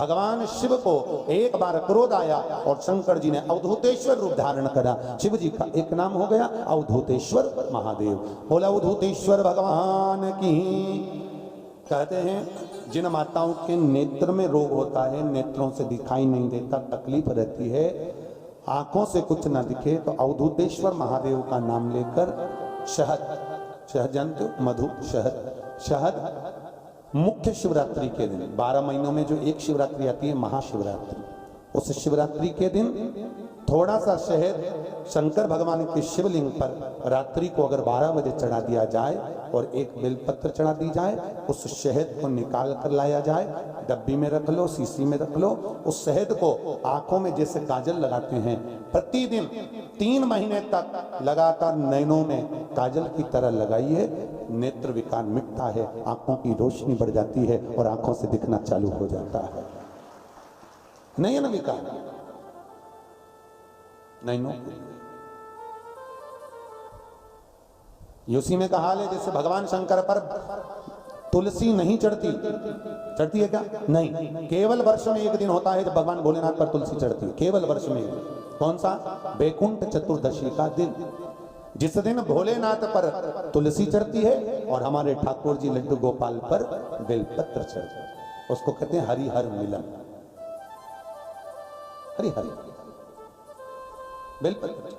भगवान शिव को एक बार क्रोध आया और शंकर जी ने अवधूतेश्वर रूप धारण करा। शिव जी का एक नाम हो गया अवधूतेश्वर महादेव। बोला अवधूतेश्वर भगवान की। कहते हैं जिन माताओं के नेत्र में रोग होता है, नेत्रों से दिखाई नहीं देता, तकलीफ रहती है, आंखों से कुछ ना दिखे, तो अवधूतेश्वर महादेव का नाम लेकर शहद जानते हो, मधु शहद मुख्य शिवरात्रि के दिन 12 महीनों में जो एक शिवरात्रि आती है महाशिवरात्रि, उस शिवरात्रि के दिन थोड़ा सा शहद शंकर भगवान के शिवलिंग पर रात्रि को अगर 12 बजे चढ़ा दिया जाए और एक बेलपत्र चढ़ा दी जाए, उस शहद को निकाल कर लाया जाए, डब्बी में रख लो, शीशी में रख लो, उस शहद को आंखों में जैसे काजल लगाते हैं, प्रतिदिन 3 महीने तक लगातार नैनों में काजल की तरह लगाइए, नेत्र विकार मिटता है, आंखों की रोशनी बढ़ जाती है और आंखों से दिखना चालू हो जाता है। नयन विकार नैनों उसी में कहा है जैसे भगवान शंकर पर तुलसी नहीं चढ़ती है क्या? नहीं, केवल वर्ष में एक दिन होता है जब भगवान भोलेनाथ पर तुलसी चढ़ती है, केवल वर्ष में। कौन सा? बैकुंठ चतुर्दशी का दिन, जिस दिन भोलेनाथ पर तुलसी चढ़ती है और हमारे ठाकुर जी लड्डू गोपाल पर बेलपत्र चढ़ते हैं। उसको कहते हैं हरिहर मिलन। हरिहर बेलपत्र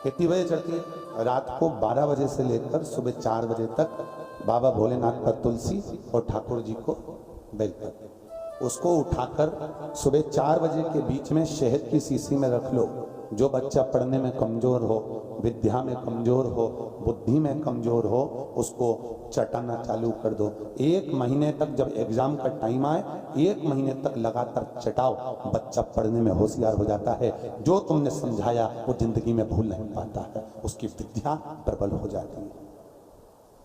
कितनी बजे चढ़ती है? रात को 12 बजे से लेकर सुबह 4 बजे तक बाबा भोलेनाथ पर तुलसी और ठाकुर जी को बेलपत्र। उसको उठाकर सुबह 4 बजे के बीच में शहद की शीशी में रख लो। जो बच्चा पढ़ने में कमजोर हो, विद्या में कमजोर हो, बुद्धि में कमजोर हो, उसको चटाना चालू कर दो। 1 महीने तक, जब एग्जाम का टाइम आए, 1 महीने तक लगातार चटाओ, बच्चा पढ़ने में होशियार हो जाता है। जो तुमने समझाया वो जिंदगी में भूल नहीं पाता है, उसकी विद्या प्रबल हो जाती है,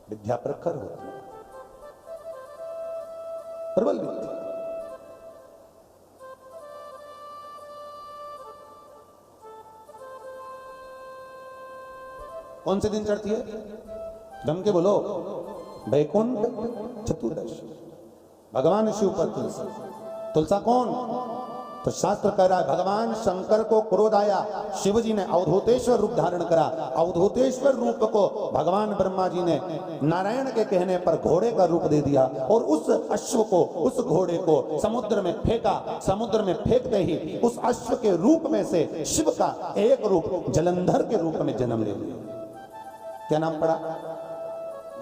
विद्या प्रखर होती है, प्रबल विद्या। कौन से दिन चढ़ती है? जम के बोलो। बैकुंठ चतुर्दशी, भगवान शिव पर तुलसा। तुलसा कौन? तो शास्त्र कह रहा है भगवान शंकर को क्रोध आया, शिव जी ने अवधूतेश्वर रूप धारण करा। अवधूतेश्वर रूप को भगवान ब्रह्मा जी ने नारायण के कहने पर घोड़े का रूप दे दिया और उस अश्व को, उस घोड़े को समुद्र में फेंका। समुद्र में फेंकते ही उस अश्व के रूप में से शिव का एक रूप जलंधर के रूप में जन्म ले लिया। क्या नाम पड़ा?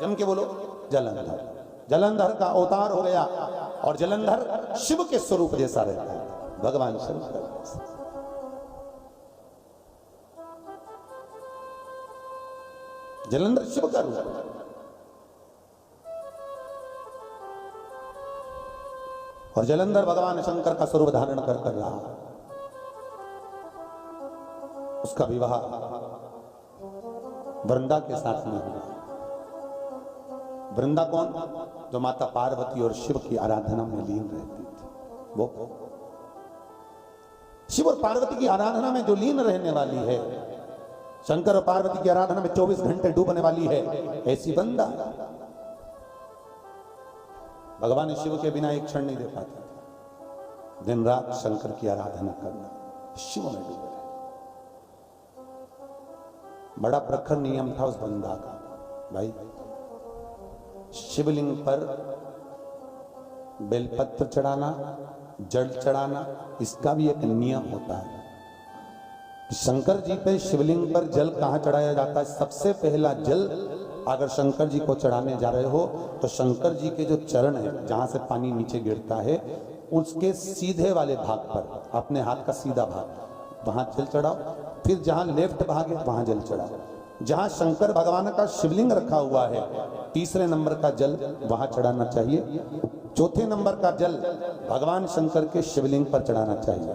जम के बोलो। जलंधर। जलंधर का अवतार हो गया और जलंधर शिव के स्वरूप जैसा रहता है, भगवान शंकर। जलंधर शिव का रूप है। और जलंधर भगवान शंकर का स्वरूप धारण कर रहा। उसका विवाह वृंदा के साथ में हुआ। वृंदा कौन? जो माता पार्वती और शिव की आराधना में लीन रहती थी। वो शिव और पार्वती की आराधना में जो लीन रहने वाली है, शंकर और पार्वती की आराधना में 24 घंटे डूबने वाली है, ऐसी वृंदा भगवान शिव के बिना एक क्षण नहीं दे पाता था। दिन रात शंकर की आराधना करना, शिव में डूबे। बड़ा प्रखर नियम था उस वृंदा का। भाई, शिवलिंग पर बेलपत्र चढ़ाना, जल चढ़ाना, इसका भी एक नियम होता है। शंकर जी पे शिवलिंग पर जल कहां चढ़ाया जाता है? सबसे पहला जल अगर शंकर जी को चढ़ाने जा रहे हो तो शंकर जी के जो चरण है, जहां से पानी नीचे गिरता है, उसके सीधे वाले भाग पर, अपने हाथ का सीधा भाग, वहां जल चढ़ाओ। फिर जहां लेफ्ट भाग है वहां जल चढ़ाओ। जहां शंकर भगवान का शिवलिंग रखा हुआ है, तीसरे नंबर का जल वहां चढ़ाना चाहिए। चौथे नंबर का जल भगवान शंकर के शिवलिंग पर चढ़ाना चाहिए।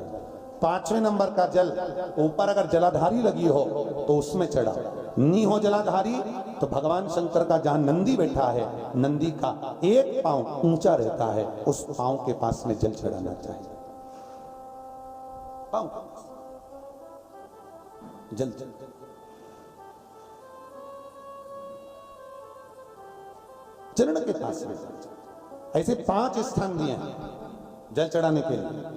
5वें नंबर का जल ऊपर अगर जलाधारी लगी हो तो उसमें चढ़ाओ। नहीं हो जलाधारी तो भगवान शंकर का जहां नंदी बैठा है, नंदी का एक पांव ऊंचा रहता है, उस पांव के पास में जल चढ़ाना चाहिए। पांव जल चरण के पास में। ऐसे 5 स्थान दिए हैं। जल चढ़ाने के लिए।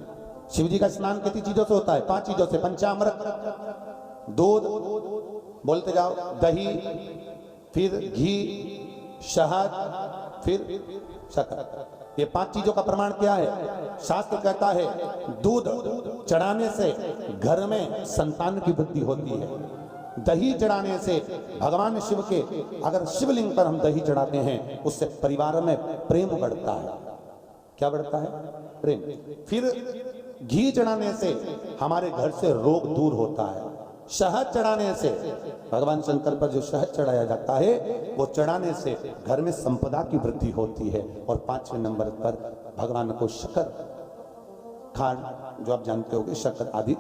शिव जी का स्नान कितनी चीजों से होता है? 5 चीजों से। पंचामृत, दूध, बोलते जाओ, दही, फिर घी, शहद, फिर शक्कर। ये 5 चीजों का प्रमाण क्या है? शास्त्र कहता है दूध चढ़ाने से घर में संतान की वृद्धि होती है। दही चढ़ाने से भगवान शिव के, अगर शिवलिंग पर हम दही चढ़ाते हैं, उससे परिवार में प्रेम बढ़ता है। क्या बढ़ता है? प्रेम। फिर घी चढ़ाने से हमारे घर से रोग दूर होता है। शहद चढ़ाने से, भगवान शंकर पर जो शहद चढ़ाया जाता है, वो चढ़ाने से घर में संपदा की वृद्धि होती है। और 5वें नंबर पर भगवान को शक्कर, खांड जो आप जानते होंगे, शक्कर आदि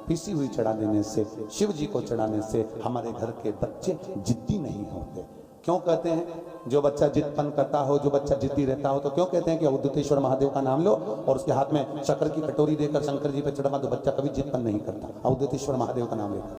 पीसी हुई चढ़ा देने से, शिव जी को चढ़ाने से हमारे घर के बच्चे जिद्दी नहीं होते। क्यों कहते हैं? जो बच्चा जिद्दपन करता हो, जो बच्चा जिद्दी रहता हो, तो क्यों कहते हैं कि अवधूतेश्वर महादेव का नाम लो और उसके हाथ में शक्कर की कटोरी देकर शंकर जी पे चढ़वा दो, बच्चा कभी जिद्दपन नहीं करता अवधूतेश्वर महादेव का नाम लेकर।